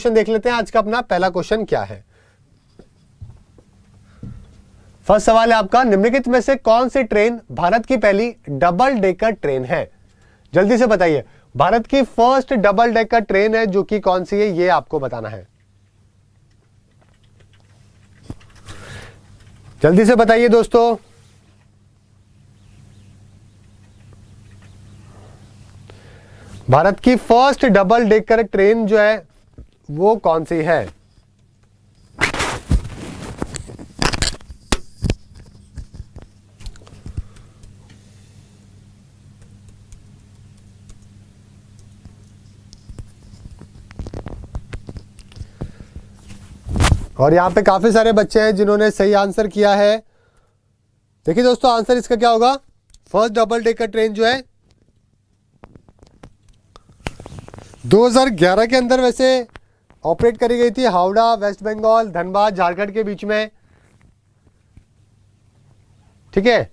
Question देख लेते हैं। आज का अपना पहला क्वेश्चन क्या है। फर्स्ट सवाल है आपका, निम्नलिखित में से कौन सी ट्रेन भारत की पहली डबल डेकर ट्रेन है? जल्दी से बताइए, भारत की फर्स्ट डबल डेकर ट्रेन है जो कि कौन सी है, ये आपको बताना है। जल्दी से बताइए दोस्तों। भारत की फर्स्ट डबल डेकर ट्रेन जो है वो कौन सी है? और यहां पे काफी सारे बच्चे हैं जिन्होंने सही आंसर किया है। देखिए दोस्तों, आंसर इसका क्या होगा? फर्स्ट डबल डेकर ट्रेन जो है 2011 के अंदर वैसे ऑपरेट करी गई थी, हावड़ा, वेस्ट बंगाल, धनबाद, झारखंड के बीच में। ठीक है,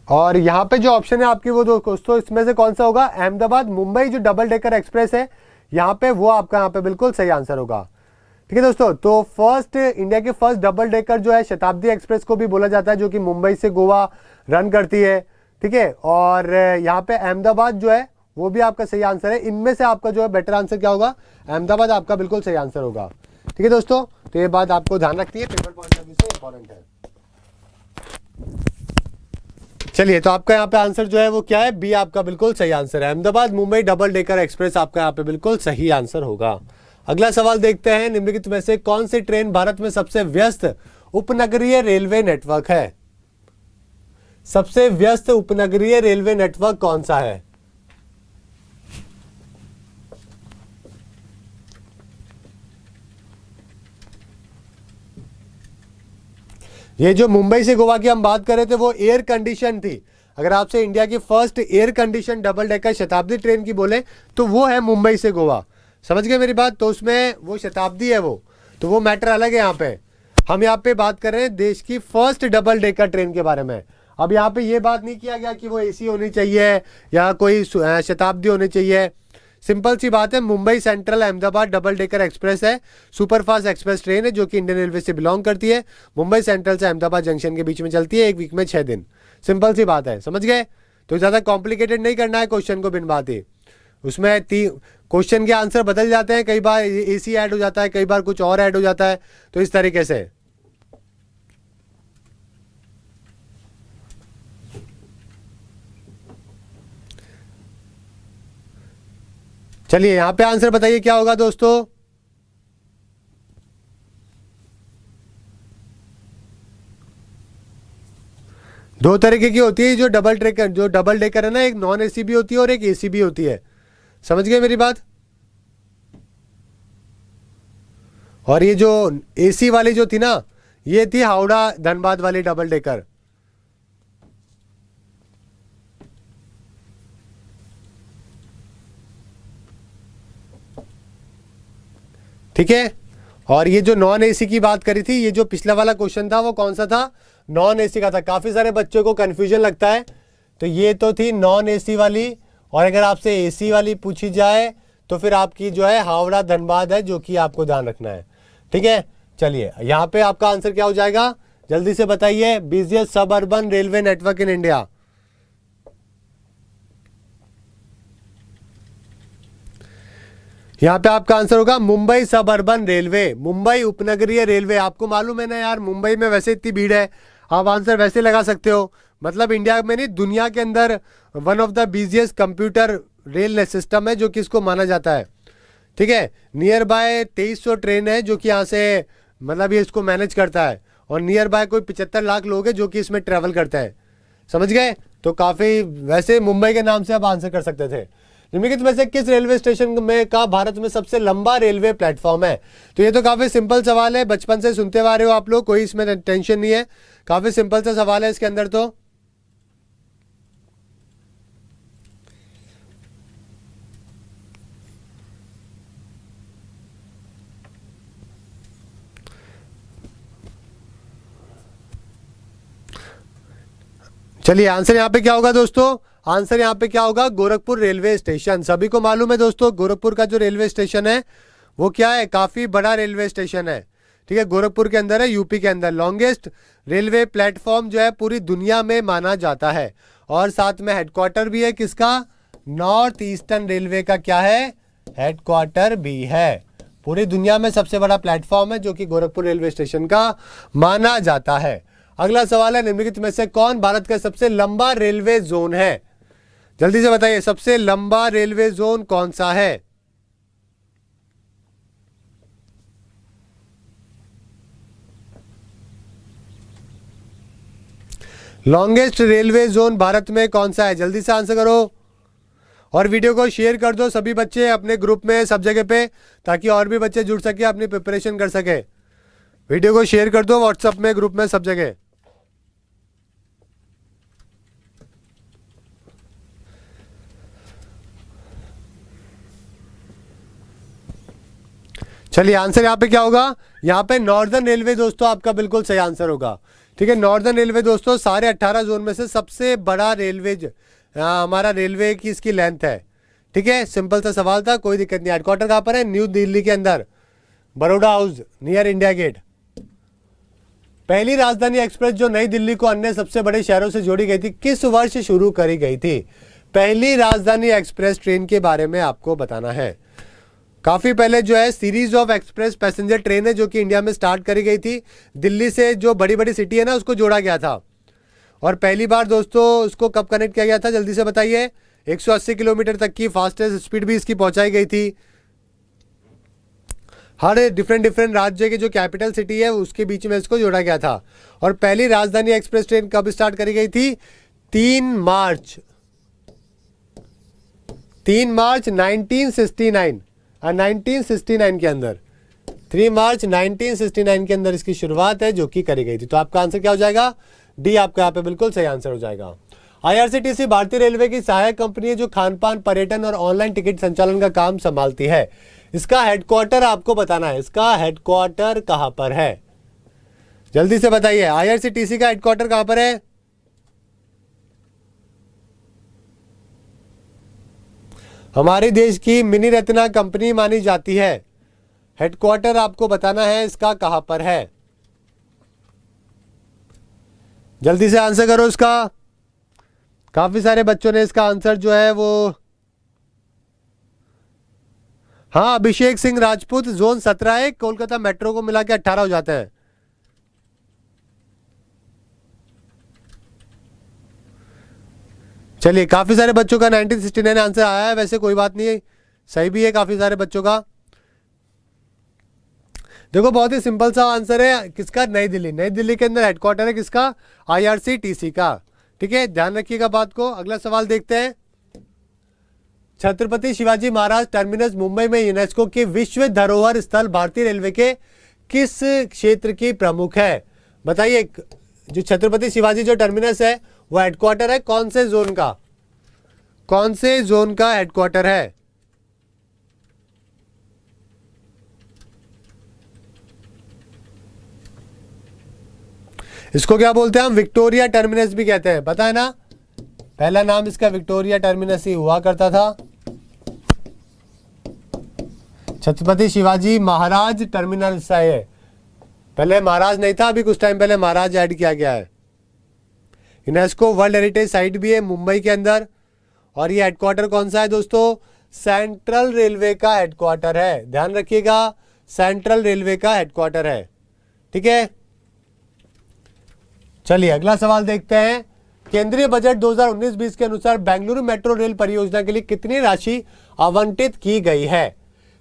और यहां पे जो ऑप्शन है आपकी वो दोस्तों इसमें से कौन सा होगा? अहमदाबाद मुंबई जो डबल डेकर एक्सप्रेस है यहां पे, वो आपका यहां पे बिल्कुल सही आंसर होगा। ठीक है दोस्तों, तो फर्स्ट इंडिया की फर्स्ट डबल डेकर जो है शताब्दी एक्सप्रेस को भी बोला जाता है, जो कि मुंबई से गोवा रन करती है। ठीक है, और यहाँ पे अहमदाबाद जो है वो भी आपका सही आंसर है। इनमें से आपका जो है बेटर आंसर क्या होगा? अहमदाबाद आपका बिल्कुल सही आंसर होगा। ठीक है दोस्तों, तो ये बात आपको ध्यान रखनी है, पेपर पॉइंट ऑफ व्यू से इंपॉर्टेंट है। चलिए, तो आपका यहाँ पे आंसर जो है वो क्या है? बी आपका बिल्कुल सही आंसर है। Ahmedabad Mumbai double decker express आपका यहाँ पे बिल्कुल सही आंसर होगा। अगला सवाल देखते हैं, निम्नलिखित में से कौन सी ट्रेन भारत में सबसे व्यस्त उपनगरीय रेलवे नेटवर्क है? सबसे व्यस्त उपनगरीय रेलवे नेटवर्क कौन सा है? ये जो मुंबई से गोवा की हम बात कर रहे थे वो एयर कंडीशन थी। अगर आपसे इंडिया की first air condition double decker शताब्दी ट्रेन की बोले तो वो है मुंबई से गोवा। समझ गए मेरी बात? तो उसमें वो शताब्दी है, वो तो वो मैटर अलग है। यहाँ पे हम यहाँ पे बात कर रहे हैं देश की फर्स्ट डबल डेकर ट्रेन के बारे में। अब यहाँ पे ये बात नहीं किया गया कि वो एसी होनी चाहिए या कोई शताब्दी होनी चाहिए। सिंपल सी बात है, Mumbai central Ahmedabad double decker express है, सुपरफास्ट एक्सप्रेस ट्रेन है जो कि इंडियन रेलवे से बिलोंग करती है। मुंबई सेंट्रल से अहमदाबाद जंक्शन के बीच में चलती है, एक वीक में 6 दिन। सिंपल सी बात है, समझ गए? तो ज़्यादा कॉम्प्लिकेटेड नहीं करना है क्वेश्चन को बिन बात ही। उसमें क्वेश्चन के आंसर बदल जाते हैं, कई बार एसी ऐड हो जाता है, कई बार कुछ और ऐड हो जाता है, तो इस तरीके से। चलिए, यहां पे आंसर बताइए क्या होगा दोस्तों? दो तरीके की होती है जो डबल डेकर है ना, एक नॉन एसी भी होती है और एक एसी भी होती है। समझ गए मेरी बात? और ये जो एसी वाली जो थी ना, ये थी हावड़ा धनबाद वाली डबल डेकर। ठीक है, और ये जो नॉन एसी की बात करी थी, ये जो पिछला वाला क्वेश्चन था वो कौन सा था? नॉन एसी का था। काफी सारे बच्चों को कंफ्यूजन लगता है, तो ये तो थी नॉन एसी वाली। और अगर आपसे एसी वाली पूछी जाए तो फिर आपकी जो है हावड़ा धनबाद है, जो कि आपको ध्यान रखना है। ठीक है, चलिए यहाँ पे आपका आंसर क्या हो जाएगा? जल्दी से बताइए। बिजिएस्ट सब urban railway network in India. यहाँ पे आपका आंसर होगा मुंबई सब अर्बन रेलवे, मुंबई उपनगरीय रेलवे। आपको मालूम है ना यार, मुंबई में वैसे इतनी भीड़ है, आप आंसर वैसे लगा सकते हो। मतलब इंडिया में नहीं, दुनिया के अंदर one of the busiest computer rail system है जो कि इसको माना जाता है। ठीक है, नियर बाय 2300 ट्रेन है जो कि यहाँ से मतलब ये इसको मैनेज करता है, और नियर बाय कोई 75 लाख लोग हैं जो कि इसमें ट्रेवल करते हैं। समझ गए? तो काफ़ी वैसे मुंबई के नाम से आप आंसर कर सकते थे। निम्नलिखित में से किस रेलवे स्टेशन में का भारत में सबसे लंबा रेलवे प्लेटफॉर्म है? तो ये तो काफी सिंपल सवाल है, बचपन से सुनते आ रहे हो आप लोग, कोई इसमें टेंशन नहीं है। काफी सिंपल सा सवाल है इसके अंदर। तो चलिए आंसर यहाँ पे क्या होगा दोस्तों, आंसर यहाँ पे क्या होगा, गोरखपुर रेलवे स्टेशन। सभी को मालूम है दोस्तों गोरखपुर का जो रेलवे स्टेशन है वो क्या है, काफी बड़ा रेलवे स्टेशन है। ठीक है, गोरखपुर के अंदर है, यूपी के अंदर। लॉन्गेस्ट रेलवे प्लेटफॉर्म जो है पूरी दुनिया में माना जाता है। और साथ में हेडक्वार्टर भी है किसका, नॉर्थ ईस्टर्न रेलवे का क्या है, हेडक्वार्टर भी है। पूरी दुनिया में सबसे बड़ा प्लेटफॉर्म है जो कि गोरखपुर रेलवे स्टेशन का माना जाता है। अगला सवाल है, निम्नलिखित में से कौन भारत का सबसे लंबा रेलवे जोन है? जल्दी से बताइए, सबसे लंबा रेलवे जोन कौन सा है? लॉन्गेस्ट रेलवे जोन भारत में कौन सा है? जल्दी से आंसर करो और वीडियो को शेयर कर दो सभी बच्चे अपने ग्रुप में, सब जगह पे, ताकि और भी बच्चे जुड़ सके, अपनी प्रिपरेशन कर सके। वीडियो को शेयर कर दो व्हाट्सएप में, ग्रुप में, सब जगह। चलिए आंसर यहाँ पे क्या होगा, यहाँ पे नॉर्दर्न रेलवे दोस्तों आपका बिल्कुल सही आंसर होगा। ठीक है, नॉर्दर्न रेलवे दोस्तों सारे 18 जोन में से सबसे बड़ा रेलवे हमारा रेलवे की इसकी लेंथ है। ठीक है, सिंपल सा सवाल था, कोई दिक्कत नहीं। हेडक्वार्टर कहाँ पर है? न्यू दिल्ली के अंदर, Baroda house near India gate. पहली राजधानी एक्सप्रेस जो नई दिल्ली को अन्य सबसे बड़े शहरों से जोड़ी गई थी, किस वर्ष शुरू करी गई थी? पहली राजधानी एक्सप्रेस ट्रेन के बारे में आपको बताना है। काफी पहले जो है series of express passenger train है जो कि इंडिया में स्टार्ट करी गई थी। दिल्ली से जो बड़ी बड़ी सिटी है ना उसको जोड़ा गया था। और पहली बार दोस्तों उसको कब कनेक्ट किया गया था, जल्दी से बताइए। 180 किलोमीटर तक की फास्टेस्ट स्पीड भी इसकी पहुंचाई गई थी। हर डिफरेंट राज्य की जो कैपिटल सिटी है उसके बीच में इसको जोड़ा गया था। और पहली राजधानी एक्सप्रेस ट्रेन कब स्टार्ट करी गई थी? 3 मार्च 1969 के अंदर, 3 मार्च 1969 के अंदर इसकी शुरुआत है जो कि करी गई थी। तो आपका आंसर क्या हो जाएगा, डी आपका यहाँ पे बिल्कुल सही आंसर हो जाएगा। आईआरसीटीसी भारतीय रेलवे की सहायक कंपनी है जो खान पान, पर्यटन और ऑनलाइन टिकट संचालन का काम संभालती है। इसका हेडक्वार्टर आपको बताना है, इसका हेडक्वार्टर कहां पर है? जल्दी से बताइए, आईआरसीटीसी का हेडक्वार्टर कहां पर है? हमारे देश की मिनी रत्ना कंपनी मानी जाती है। हेडक्वार्टर आपको बताना है इसका कहां पर है। जल्दी से आंसर करो इसका। काफी सारे बच्चों ने इसका आंसर जो है वो, हाँ, अभिषेक सिंह राजपूत, जोन 17 है, कोलकाता मेट्रो को मिला के 18 हो जाते हैं। चलिए, काफी सारे बच्चों का 1969 आंसर आया है, वैसे कोई बात नहीं है, सही भी है काफी सारे बच्चों का। देखो बहुत ही सिंपल सा आंसर है किसका, नई दिल्ली। नई दिल्ली के अंदर हेडक्वार्टर है किसका, आईआरसीटीसी का। ठीक है, ध्यान रखिएगा बात को। अगला सवाल देखते हैं। छत्रपति शिवाजी महाराज टर्मिनस मुंबई में यूनेस्को के विश्व धरोहर स्थल भारतीय रेलवे के किस क्षेत्र की प्रमुख है? बताइए, जो छत्रपति शिवाजी जो टर्मिनस है वो हेडक्वार्टर है कौन से जोन का, कौन से जोन का हेडक्वार्टर है? इसको क्या बोलते हैं हम, विक्टोरिया टर्मिनस भी कहते हैं, पता है ना। पहला नाम इसका विक्टोरिया टर्मिनस ही हुआ करता था। छत्रपति शिवाजी महाराज टर्मिनस है, पहले महाराज नहीं था, अभी कुछ टाइम पहले महाराज ऐड किया गया है। यूनेस्को वर्ल्ड हेरिटेज साइट भी है मुंबई के अंदर। और ये हेडक्वार्टर कौन सा है दोस्तों, सेंट्रल रेलवे का हेडक्वार्टर है, ध्यान रखिएगा, सेंट्रल रेलवे का हेडक्वार्टर है। ठीक है, चलिए अगला सवाल देखते हैं। केंद्रीय बजट 2019-20 के अनुसार बेंगलुरु मेट्रो रेल परियोजना के लिए कितनी राशि आवंटित की गई है?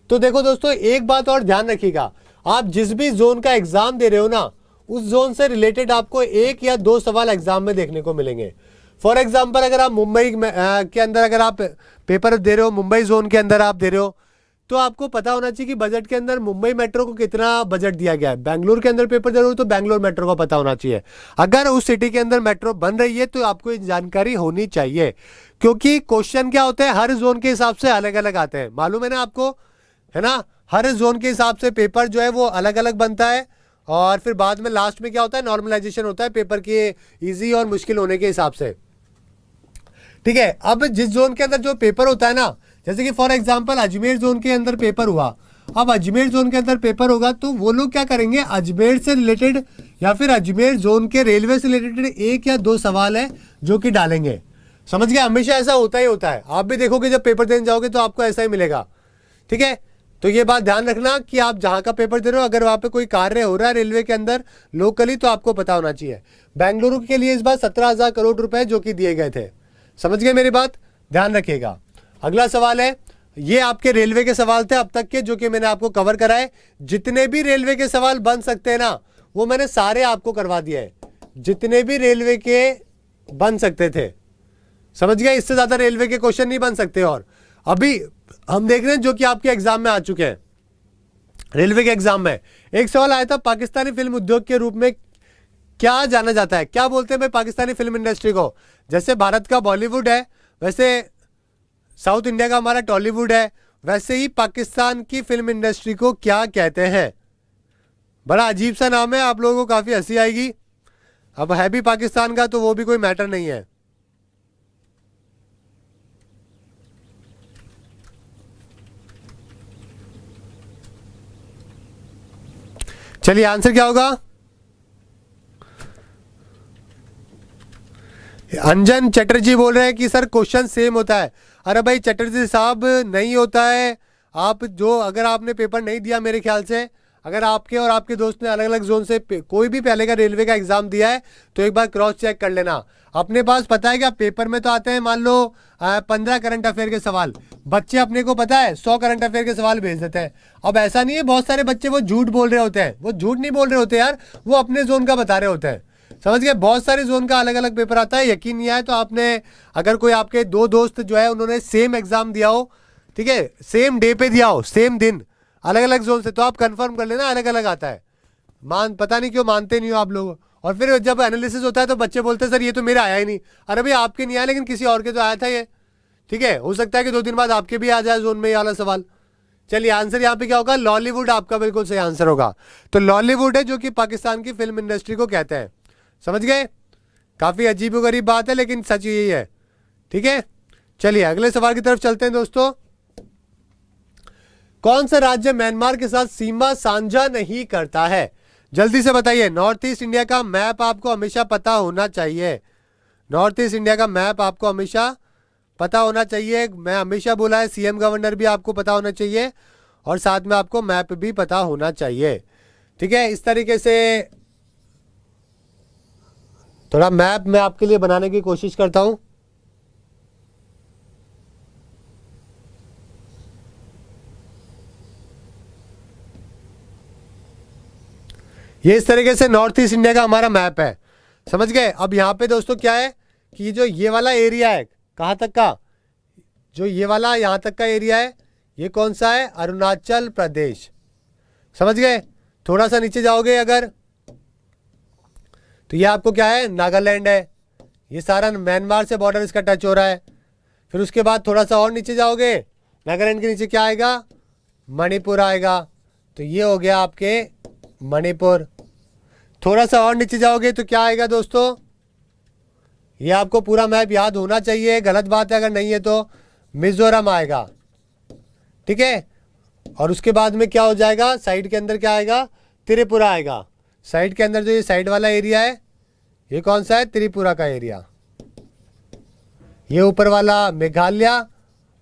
तो देखो दोस्तों, एक बात और ध्यान रखिएगा, आप जिस भी जोन का एग्जाम दे रहे हो ना, उस जोन से रिलेटेड आपको 1 या 2 सवाल एग्जाम में देखने को मिलेंगे। फॉर एग्जाम्पल, अगर आप मुंबई के अंदर अगर आप पेपर दे रहे हो, मुंबई जोन के अंदर आप दे रहे हो, तो आपको पता होना चाहिए कि बजट के अंदर मुंबई मेट्रो को कितना बजट दिया गया है। बेंगलुरु के अंदर पेपर दे रहे हो तो बेंगलुरु मेट्रो का पता होना चाहिए। अगर उस सिटी के अंदर मेट्रो बन रही है तो आपको ये जानकारी होनी चाहिए, क्योंकि क्वेश्चन क्या होते हैं, हर जोन के हिसाब से अलग अलग आते हैं, मालूम है ना आपको, है ना। हर जोन के हिसाब से पेपर जो है वो अलग अलग बनता है और फिर बाद में लास्ट में क्या होता है, नॉर्मलाइजेशन होता है पेपर के इजी और मुश्किल होने के हिसाब से। ठीक है, अब जिस जोन के अंदर जो पेपर होता है ना, जैसे कि फॉर एग्जांपल अजमेर जोन के अंदर पेपर हुआ, अब अजमेर जोन के अंदर पेपर होगा तो वो लोग क्या करेंगे, अजमेर से रिलेटेड या फिर अजमेर जोन के रेलवे से रिलेटेड 1 या 2 सवाल है जो कि डालेंगे। समझ गए, हमेशा ऐसा होता ही होता है। आप भी देखोगे जब पेपर देने जाओगे तो आपको ऐसा ही मिलेगा। ठीक है, तो ये बात ध्यान रखना कि आप जहां का पेपर दे रहे हो, अगर वहां पे कोई कार्य हो रहा है रेलवे के अंदर लोकली, तो आपको पता होना चाहिए। बेंगलुरु के लिए इस बार 17,000 करोड़ रुपए जो कि दिए गए थे। समझ गए मेरी बात, ध्यान रखिएगा। अगला सवाल है, ये आपके रेलवे के सवाल थे अब तक के जो कि मैंने आपको कवर कराए। जितने भी रेलवे के सवाल बन सकते हैं ना, वो मैंने सारे आपको करवा दिए हैं, जितने भी रेलवे के बन सकते थे। समझ गए, इससे ज्यादा रेलवे के क्वेश्चन नहीं बन सकते। और अभी हम देख रहे हैं जो कि आपके एग्जाम में आ चुके हैं। रेलवे के एग्जाम में एक सवाल आया था, पाकिस्तानी फिल्म उद्योग के रूप में क्या जाना जाता है? क्या बोलते हैं भाई पाकिस्तानी फिल्म इंडस्ट्री को? जैसे भारत का बॉलीवुड है, वैसे साउथ इंडिया का हमारा टॉलीवुड है, वैसे ही पाकिस्तान की फिल्म इंडस्ट्री को क्या कहते हैं? बड़ा अजीब सा नाम है, आप लोगों को काफी हंसी आएगी। अब है भी पाकिस्तान का तो वो भी कोई मैटर नहीं है। चलिए आंसर क्या होगा? अंजन चटर्जी बोल रहे हैं कि सर क्वेश्चन सेम होता है। अरे भाई चटर्जी साहब, नहीं होता है। आप जो, अगर आपने पेपर नहीं दिया मेरे ख्याल से, अगर आपके और आपके दोस्त ने अलग अलग जोन से कोई भी पहले का रेलवे का एग्जाम दिया है तो एक बार क्रॉस चेक कर लेना। अपने पास पता है क्या, पेपर में तो आते हैं मान लो 15 करंट अफेयर के सवाल, बच्चे अपने को पता है 100 करंट अफेयर के सवाल भेज देते हैं। अब ऐसा नहीं है, बहुत सारे बच्चे वो झूठ बोल रहे होते हैं, वो झूठ नहीं बोल रहे होते यार, वो अपने जोन का बता रहे होते हैं। समझ गए, बहुत सारे जोन का अलग अलग पेपर आता है। यकीन नहीं आए तो आपने, अगर कोई आपके 2 दोस्त जो है उन्होंने सेम एग्जाम दिया हो, ठीक है, सेम डे पे दिया हो, सेम दिन, अलग अलग जोन से, तो आप कंफर्म कर लेना अलग अलग आता है। पता नहीं क्यों मानते नहीं हो आप लोग। और फिर जब एनालिसिस होता है तो बच्चे बोलते हैं सर ये तो मेरा आया ही नहीं। अरे भाई आपके नहीं आया, लेकिन किसी और के तो आया था ये। ठीक है, हो सकता है कि 2 दिन बाद आपके भी आ जाए जोन में ये वाला सवाल। चलिए आंसर यहाँ पे क्या होगा, लॉलीवुड आपका बिल्कुल सही आंसर होगा। तो लॉलीवुड है जो कि पाकिस्तान की फिल्म इंडस्ट्री को कहते हैं। समझ गए, काफी अजीबोगरीब बात है लेकिन सच यही है। ठीक है, चलिए अगले सवाल की तरफ चलते हैं दोस्तों। कौन सा राज्य म्यांमार के साथ सीमा साझा नहीं करता है? जल्दी से बताइए। नॉर्थ ईस्ट इंडिया का मैप आपको हमेशा पता होना चाहिए। नॉर्थ ईस्ट इंडिया का मैप आपको हमेशा पता होना चाहिए। मैं हमेशा बोला है, सीएम गवर्नर भी आपको पता होना चाहिए और साथ में आपको मैप भी पता होना चाहिए। ठीक है, इस तरीके से थोड़ा मैप मैं आपके लिए बनाने की कोशिश करता हूं। ये इस तरीके से नॉर्थ ईस्ट इंडिया का हमारा मैप है। समझ गए। अब यहाँ पे दोस्तों क्या है कि जो ये वाला एरिया है, कहाँ तक का, जो ये वाला यहाँ तक का एरिया है, ये कौन सा है? अरुणाचल प्रदेश। समझ गए। थोड़ा सा नीचे जाओगे अगर, तो ये आपको क्या है? नागालैंड है। ये सारा म्यांमार से बॉर्डर इसका टच हो रहा है। फिर उसके बाद थोड़ा सा और नीचे जाओगे, नागालैंड के नीचे क्या आएगा? मणिपुर आएगा। तो ये हो गया आपके मणिपुर। थोड़ा सा और नीचे जाओगे तो क्या आएगा दोस्तों? ये आपको पूरा मैप याद होना चाहिए, गलत बात है अगर नहीं है तो। मिजोरम आएगा। ठीक है, और उसके बाद में क्या हो जाएगा? साइड के अंदर क्या आएगा? त्रिपुरा आएगा। साइड के अंदर जो ये साइड वाला एरिया है, ये कौन सा है? त्रिपुरा का एरिया। ये ऊपर वाला मेघालय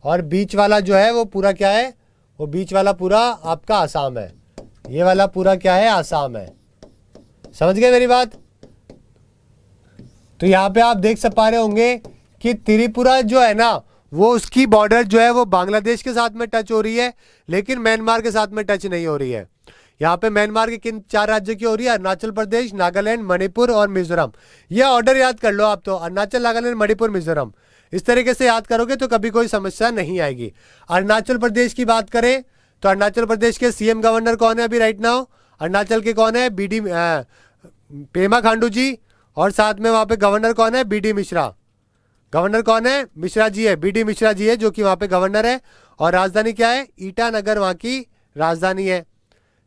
और बीच वाला जो है वो पूरा क्या है? वो बीच वाला पूरा आपका आसाम है। ये वाला पूरा क्या है? आसाम है। समझ गए मेरी बात? तो यहाँ पे आप देख पा रहे होंगे कि त्रिपुरा जो है ना, वो उसकी बॉर्डर जो है वो बांग्लादेश के साथ में टच हो रही है, लेकिन म्यांमार के साथ में टच नहीं हो रही है। यहाँ पे म्यांमार के किन 4 राज्यों की हो रही है? अरुणाचल प्रदेश, नागालैंड, मणिपुर और मिजोरम। ये ऑर्डर याद कर लो आप तो, अरुणाचल, नागालैंड, मणिपुर, मिजोरम। इस तरीके से याद करोगे तो कभी कोई समस्या नहीं आएगी। अरुणाचल प्रदेश की बात करें तो अरुणाचल प्रदेश के सीएम गवर्नर कौन है अभी राइट नाउ? अरुणाचल के कौन है? पेमा खांडू जी। और साथ में वहाँ पे गवर्नर कौन है? बीडी मिश्रा। गवर्नर कौन है? मिश्रा जी है, बीडी मिश्रा जी है जो कि वहाँ पे गवर्नर है। और राजधानी क्या है? ईटानगर वहाँ की राजधानी है।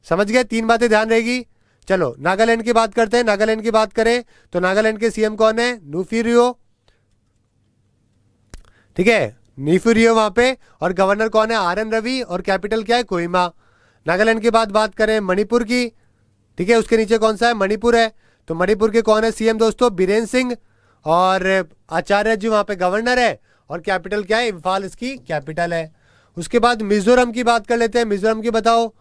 समझ गए? 3 बातें ध्यान रहेगी। चलो नागालैंड की बात करते हैं। नागालैंड की बात करें तो नागालैंड के सीएम कौन है? नुफिरियो, ठीक है, नीफिरियो वहां पे। और गवर्नर कौन है? RN रवि। और कैपिटल क्या है? कोहिमा। नागालैंड के बाद बात करें मणिपुर की, ठीक है, उसके नीचे कौन सा है? मणिपुर है। तो मणिपुर के कौन है सीएम दोस्तों? बीरेन सिंह। और आचार्य जी वहां पे गवर्नर है। और कैपिटल क्या है? इम्फाल इसकी कैपिटल है। उसके बाद मिजोरम की बात कर लेते हैं। मिजोरम की बताओ।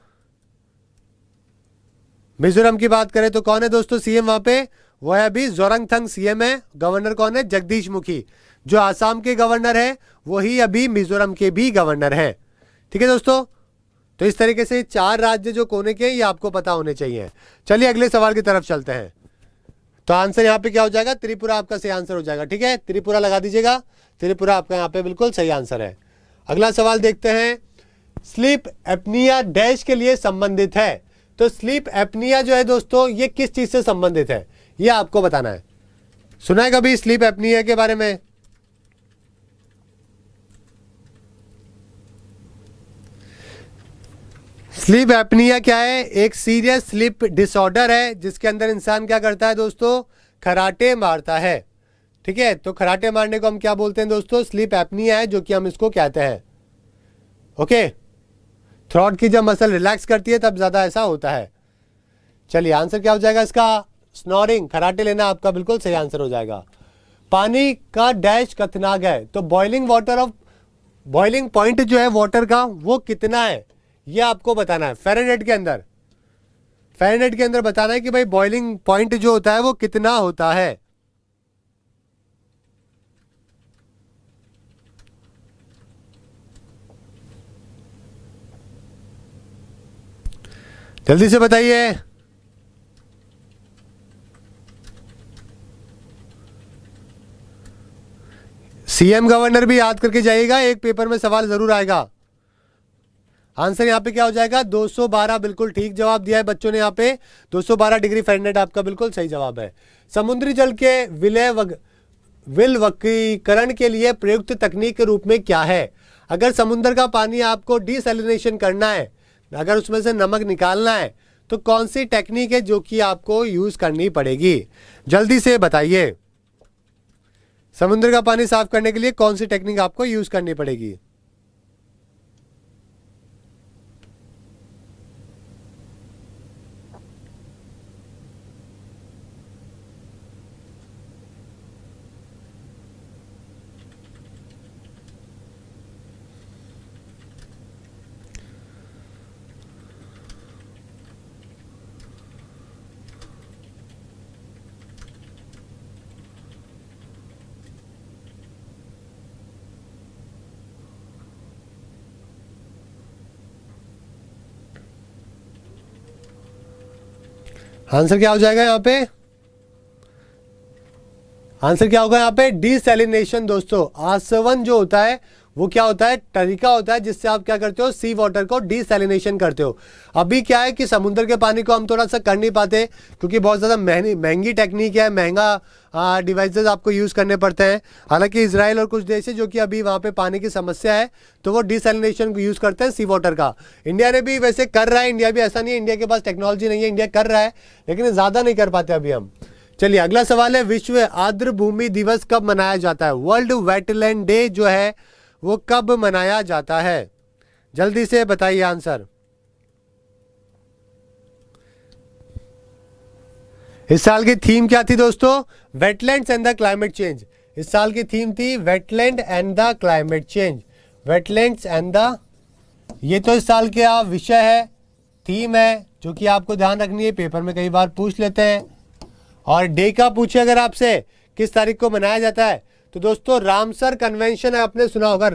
मिजोरम की बात करें तो कौन है दोस्तों सीएम वहां पे? वो है अभी जोरंगथंग सीएम है। गवर्नर कौन है? जगदीश मुखी। जो आसाम के गवर्नर है वही अभी मिजोरम के भी गवर्नर है। ठीक है दोस्तों, तो इस तरीके से 4 राज्य जो कोने के हैं ये आपको पता होने चाहिए। चलिए अगले सवाल की तरफ चलते हैं। तो आंसर यहाँ पे क्या हो जाएगा? त्रिपुरा आपका सही आंसर हो जाएगा। ठीक है, त्रिपुरा लगा दीजिएगा। त्रिपुरा आपका यहाँ पे बिल्कुल सही आंसर है। अगला सवाल देखते हैं। स्लीप एपनिया डैश के लिए संबंधित है। तो स्लीप एपनिया जो है दोस्तों ये किस चीज से संबंधित है ये आपको बताना है। सुना है कभी स्लीप एपनिया के बारे में? स्लीप एपनिया क्या है? एक सीरियस स्लीप डिसऑर्डर है जिसके अंदर इंसान क्या करता है दोस्तों? खराटे मारता है। ठीक है, तो खराटे मारने को हम क्या बोलते हैं दोस्तों? स्लीप एपनिया है जो कि हम इसको कहते हैं। ओके, थ्रॉट की जब मसल रिलैक्स करती है तब ज्यादा ऐसा होता है। चलिए आंसर क्या हो जाएगा इसका? स्नोरिंग, खराटे लेना आपका बिल्कुल सही आंसर हो जाएगा। पानी का डैश कथनाग है। तो boiling water of boiling point जो है वाटर का वो कितना है ये आपको बताना है। फ़ारेनहाइट के अंदर, फ़ारेनहाइट के अंदर बताना है कि भाई बॉइलिंग पॉइंट जो होता है वो कितना होता है। जल्दी से बताइए। सीएम गवर्नर भी याद करके जाइएगा, एक पेपर में सवाल जरूर आएगा। आंसर यहाँ पे क्या हो जाएगा? 212 बिल्कुल ठीक जवाब दिया है बच्चों ने यहाँ पे। 212 डिग्री फ़ारेनहाइट आपका बिल्कुल सही जवाब है। समुद्री जल के विलवकीकरण के लिए प्रयुक्त तकनीक के रूप में क्या है? अगर समुद्र का पानी आपको डिसैलिनेशन करना है, अगर उसमें से नमक निकालना है तो कौन सी टेक्निक है जो कि आपको यूज करनी पड़ेगी? जल्दी से बताइए। समुद्र का पानी साफ करने के लिए कौन सी टेक्निक आपको यूज करनी पड़ेगी? आंसर क्या हो जाएगा यहाँ पे? आंसर क्या होगा यहाँ पे? डिसैलिनेशन दोस्तों। आसवन जो होता है वो क्या होता है? तरीका होता है जिससे आप क्या करते हो? सी वाटर को डिसैलिनेशन करते हो। अभी क्या है कि समुद्र के पानी को हम थोड़ा सा कर नहीं पाते क्योंकि बहुत ज़्यादा महंगी टेक्निक है, महंगा डिवाइसेस आपको यूज़ करने पड़ते हैं। हालांकि इजराइल और कुछ देश है जो कि अभी वहाँ पे पानी की समस्या है तो वो डिसैलिनेशन को यूज़ करते हैं सी वाटर का। इंडिया ने भी वैसे कर रहा है, इंडिया भी ऐसा नहीं है इंडिया के पास टेक्नोलॉजी नहीं है, इंडिया कर रहा है लेकिन ज़्यादा नहीं कर पाते अभी हम। चलिए अगला सवाल है, विश्व आर्द्र भूमि दिवस कब मनाया जाता है? वर्ल्ड वेटलैंड डे जो है वो कब मनाया जाता है? जल्दी से बताइए आंसर। इस साल की थीम क्या थी दोस्तों? Wetlands and the climate change. इस साल की थीम थी wetland and the climate change. Wetlands and the, ये तो इस साल का विषय है, थीम है जो कि आपको ध्यान रखनी है, पेपर में कई बार पूछ लेते हैं। और डे का पूछे अगर आपसे किस तारीख को मनाया जाता है तो दोस्तों रामसर कन्वेंशन है, आपने सुना होगा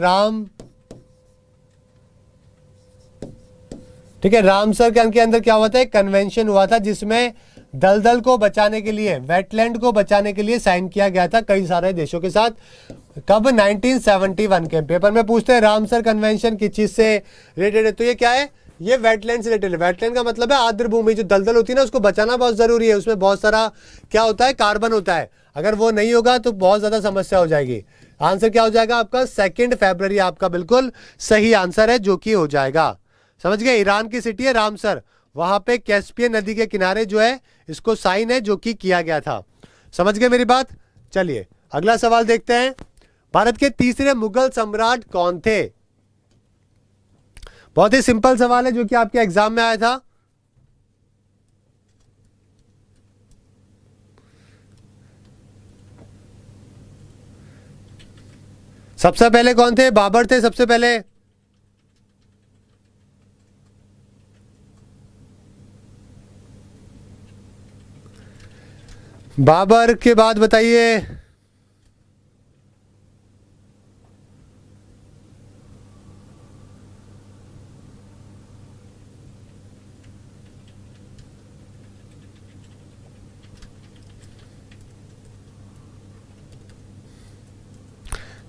ठीक है, रामसर के अंदर क्या हुआ था? एक कन्वेंशन हुआ था जिसमें दलदल को बचाने के लिए, वेटलैंड को बचाने के लिए साइन किया गया था कई सारे देशों के साथ। कब? 1971 के। पेपर में पूछते हैं रामसर कन्वेंशन किस चीज से रिलेटेड है, तो ये क्या है? ये वेटलैंड से रिलेटेड। वेटलैंड का मतलब है आर्द्र भूमि, जो दलदल होती है ना उसको बचाना बहुत जरूरी है। उसमें बहुत सारा क्या होता है? कार्बन होता है, अगर वो नहीं होगा तो बहुत ज्यादा समस्या हो जाएगी। आंसर क्या हो जाएगा आपका? 2 फरवरी आपका बिल्कुल सही आंसर है जो कि हो जाएगा। समझ गए? ईरान की सिटी है रामसर, वहां पे कैस्पियन नदी के किनारे जो है इसको साइन है जो कि किया गया था। समझ गए मेरी बात? चलिए अगला सवाल देखते हैं। भारत के तीसरे मुगल सम्राट कौन थे? बहुत ही सिंपल सवाल है जो कि आपके एग्जाम में आया था। सबसे पहले कौन थे? बाबर थे सबसे पहले। बाबर के बाद बताइए।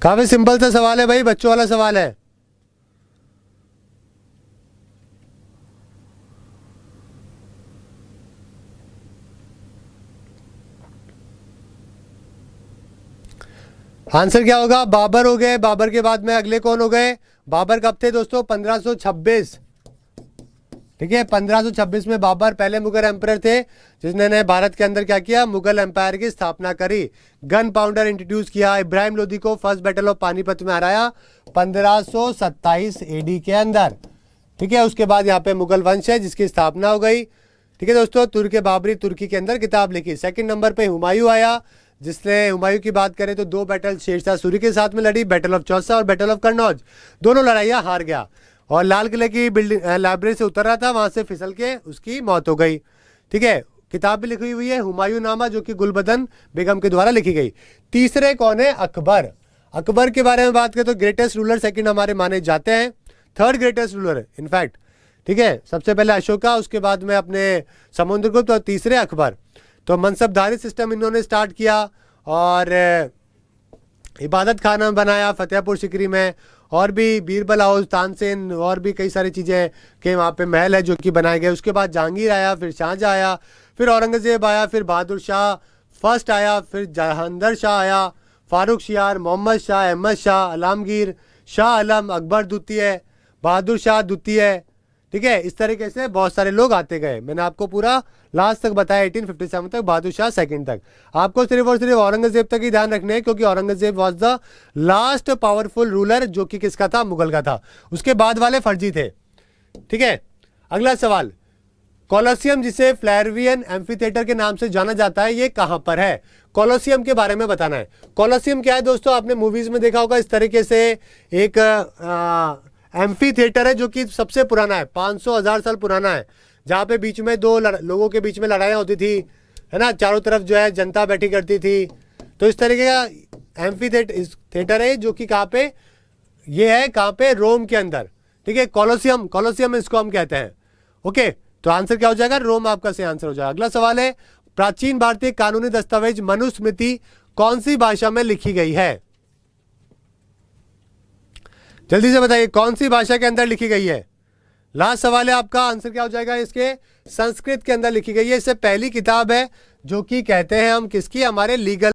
काफी सिंपल सा सवाल है भाई, बच्चों वाला सवाल है। आंसर क्या होगा? बाबर हो गए। बाबर के बाद में अगले कौन हो गए? बाबर कब थे दोस्तों? 1526। ठीक है, 1526 में बाबर पहले मुगल एम्परर थे जिसने भारत के अंदर क्या किया? मुगल एम्पायर की स्थापना करी, गन पाउडर इंट्रोड्यूस किया, इब्राहिम लोदी को फर्स्ट बैटल ऑफ पानीपत में हराया 1527 एडी के अंदर। ठीक है, उसके बाद यहाँ पे मुगल वंश है जिसकी स्थापना हो गई। ठीक है दोस्तों, तुर्क बाबरी तुर्की के अंदर किताब लिखी। सेकंड नंबर पे हुमायूं आया, जिसने हुमायूं की बात करें तो 2 बैटल शेरशाह सूरी के साथ में लड़ी, बैटल ऑफ चौसा और बैटल ऑफ कन्नौज। दोनों लड़ाइयाँ हार गया और लाल किले की बिल्डिंग लाइब्रेरी से उतर रहा था, वहां से फिसल के उसकी मौत हो गई। ठीक है, किताब भी लिखी हुई है हुमायूं नामा जो कि गुलबदन बेगम के द्वारा लिखी गई। तीसरे कौन है? अकबर। अकबर के बारे में बात करें तो ग्रेटेस्ट रूलर सेकंड हमारे माने जाते हैं, थर्ड ग्रेटेस्ट रूलर इनफैक्ट। ठीक है, सबसे पहले अशोका, उसके बाद में अपने समुद्रगुप्त और तीसरे अकबर। तो मनसबधारी सिस्टम इन्होंने स्टार्ट किया और इबादत खाना बनाया फतेहपुर सिकरी में, और भी बीरबल हाउस, तानसेन और भी कई सारी चीज़ें के वहाँ पे महल है जो कि बनाए गए। उसके बाद जहांगीर आया, फिर शाहजहाँ आया, फिर औरंगजेब आया, फिर बहादुर शाह फर्स्ट आया, फिर जहांदर शाह आया, फारूक शियार, मोहम्मद शाह, अहमद शाह, आलमगीर, शाह आलम, अकबर द्वितीय, बहादुर शाह द्वितीय। ठीक है, इस तरीके से बहुत सारे लोग आते गए। मैंने आपको पूरा लास्ट तक बताया 1857 तक, बहादुर शाह सेकंड तक। आपको सिर्फ और सिर्फ औरंगजेब तक ही ध्यान रखने हैं क्योंकि Aurangzeb was the last powerful ruler जो कि किसका था? मुगल का था। उसके बाद वाले फर्जी थे। ठीक है, अगला सवाल, कोलोसियम जिसे फ्लैवियन एम्फीथिएटर के नाम से जाना जाता है ये कहां पर है? कोलोसियम के बारे में बताना है। कोलोसियम क्या है दोस्तों? आपने मूवीज में देखा होगा, इस तरीके से एक एम्फी थिएटर है जो कि सबसे पुराना है, 500-1000 साल पुराना है, जहाँ पे बीच में दो लोगों के बीच में लड़ाइयाँ होती थी, है ना, चारों तरफ जो है जनता बैठी करती थी। तो इस तरीके का एम्फी थिएटर है जो कि कहाँ पे ये है? कहाँ पे? रोम के अंदर। ठीक है, कोलोसियम, कोलोसियम इसको हम कहते हैं। ओके, तो आंसर क्या हो जाएगा? रोम आपका सही आंसर हो जाएगा। अगला सवाल है, प्राचीन भारतीय कानूनी दस्तावेज मनुस्मृति कौन सी भाषा में लिखी गई है? जल्दी से बताइए, कौन सी भाषा के अंदर लिखी गई है? लास्ट सवाल है आपका, आंसर क्या हो जाएगा इसके? संस्कृत के अंदर लिखी गई है। इससे पहली किताब है जो कि कहते हैं हम किसकी? हमारे लीगल